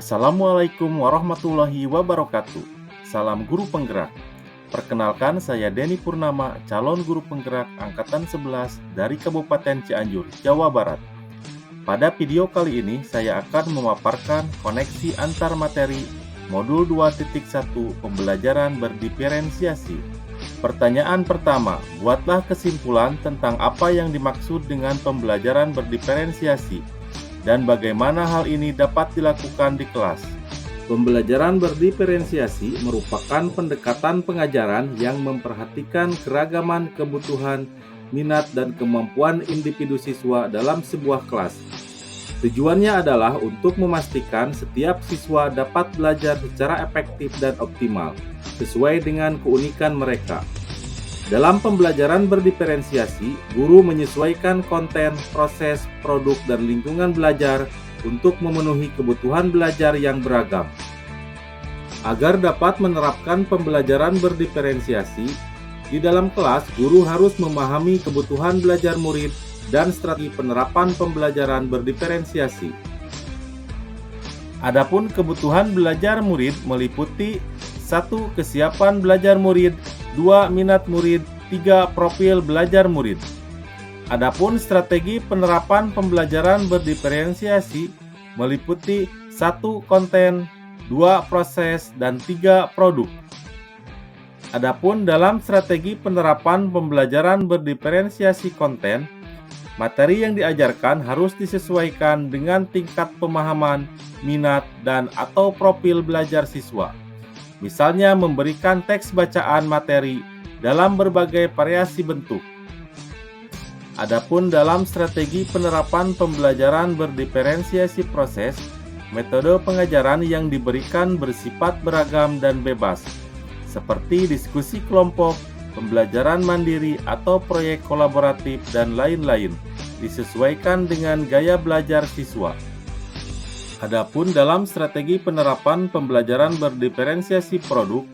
Assalamualaikum warahmatullahi wabarakatuh. Salam guru penggerak. Perkenalkan, saya Denny Purnama, calon guru penggerak angkatan 11 dari Kabupaten Cianjur, Jawa Barat. Pada video kali ini saya akan memaparkan koneksi antar materi modul 2.1 pembelajaran berdiferensiasi. Pertanyaan pertama, buatlah kesimpulan tentang apa yang dimaksud dengan pembelajaran berdiferensiasi dan bagaimana hal ini dapat dilakukan di kelas. Pembelajaran berdiferensiasi merupakan pendekatan pengajaran yang memperhatikan keragaman kebutuhan, minat, dan kemampuan individu siswa dalam sebuah kelas. Tujuannya adalah untuk memastikan setiap siswa dapat belajar secara efektif dan optimal, sesuai dengan keunikan mereka. Dalam pembelajaran berdiferensiasi, guru menyesuaikan konten, proses, produk, dan lingkungan belajar untuk memenuhi kebutuhan belajar yang beragam. Agar dapat menerapkan pembelajaran berdiferensiasi, di dalam kelas guru harus memahami kebutuhan belajar murid dan strategi penerapan pembelajaran berdiferensiasi. Adapun kebutuhan belajar murid meliputi 1. Kesiapan belajar murid, 2. Minat murid, 3. Profil belajar murid. Adapun strategi penerapan pembelajaran berdiferensiasi meliputi 1. Konten, 2. Proses, dan 3. Produk. Adapun dalam strategi penerapan pembelajaran berdiferensiasi konten, materi yang diajarkan harus disesuaikan dengan tingkat pemahaman, minat, dan atau profil belajar siswa. Misalnya memberikan teks bacaan materi dalam berbagai variasi bentuk. Adapun dalam strategi penerapan pembelajaran berdiferensiasi proses, metode pengajaran yang diberikan bersifat beragam dan bebas, seperti diskusi kelompok, pembelajaran mandiri atau proyek kolaboratif, dan lain-lain, disesuaikan dengan gaya belajar siswa. Adapun dalam strategi penerapan pembelajaran berdiferensiasi produk,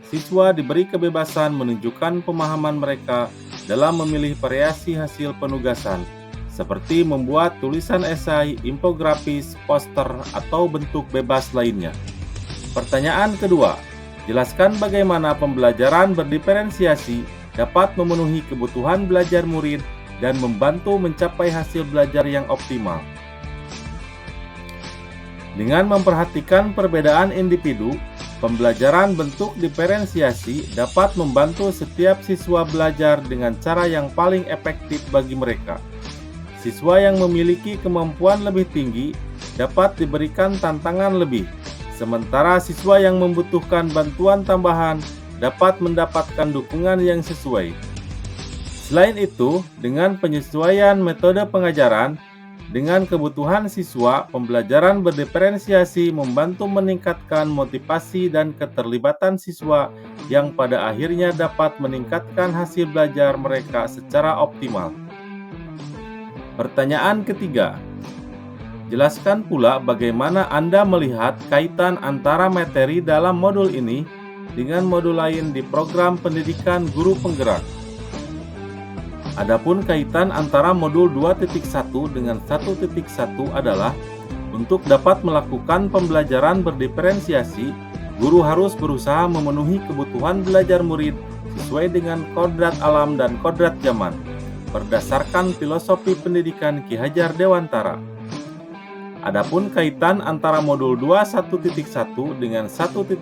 siswa diberi kebebasan menunjukkan pemahaman mereka dalam memilih variasi hasil penugasan, seperti membuat tulisan esai, infografis, poster, atau bentuk bebas lainnya. Pertanyaan kedua, jelaskan bagaimana pembelajaran berdiferensiasi dapat memenuhi kebutuhan belajar murid dan membantu mencapai hasil belajar yang optimal. Dengan memperhatikan perbedaan individu, pembelajaran bentuk diferensiasi dapat membantu setiap siswa belajar dengan cara yang paling efektif bagi mereka. Siswa yang memiliki kemampuan lebih tinggi dapat diberikan tantangan lebih, sementara siswa yang membutuhkan bantuan tambahan dapat mendapatkan dukungan yang sesuai. Selain itu, dengan penyesuaian metode pengajaran dengan kebutuhan siswa, pembelajaran berdiferensiasi membantu meningkatkan motivasi dan keterlibatan siswa yang pada akhirnya dapat meningkatkan hasil belajar mereka secara optimal. Pertanyaan ketiga, jelaskan pula bagaimana Anda melihat kaitan antara materi dalam modul ini dengan modul lain di program pendidikan guru penggerak. Adapun kaitan antara modul 2.1 dengan 1.1 adalah untuk dapat melakukan pembelajaran berdiferensiasi, guru harus berusaha memenuhi kebutuhan belajar murid sesuai dengan kodrat alam dan kodrat zaman, berdasarkan filosofi pendidikan Ki Hajar Dewantara. Adapun kaitan antara modul 2.1 dengan 1.2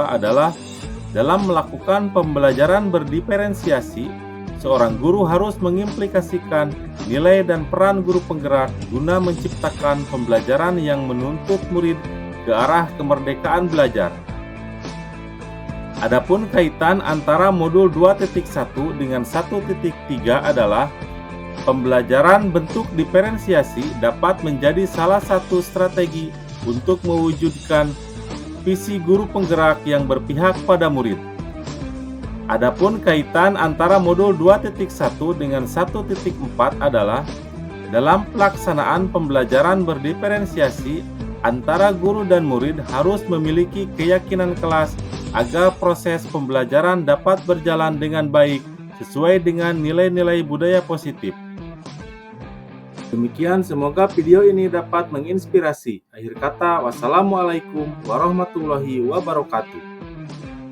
adalah dalam melakukan pembelajaran berdiferensiasi, seorang guru harus mengimplikasikan nilai dan peran guru penggerak guna menciptakan pembelajaran yang menuntut murid ke arah kemerdekaan belajar. Adapun kaitan antara modul 2.1 dengan 1.3 adalah pembelajaran bentuk diferensiasi dapat menjadi salah satu strategi untuk mewujudkan visi guru penggerak yang berpihak pada murid. Adapun kaitan antara modul 2.1 dengan 1.4 adalah dalam pelaksanaan pembelajaran berdiferensiasi antara guru dan murid harus memiliki keyakinan kelas agar proses pembelajaran dapat berjalan dengan baik sesuai dengan nilai-nilai budaya positif. Demikian, semoga video ini dapat menginspirasi. Akhir kata, wassalamualaikum warahmatullahi wabarakatuh.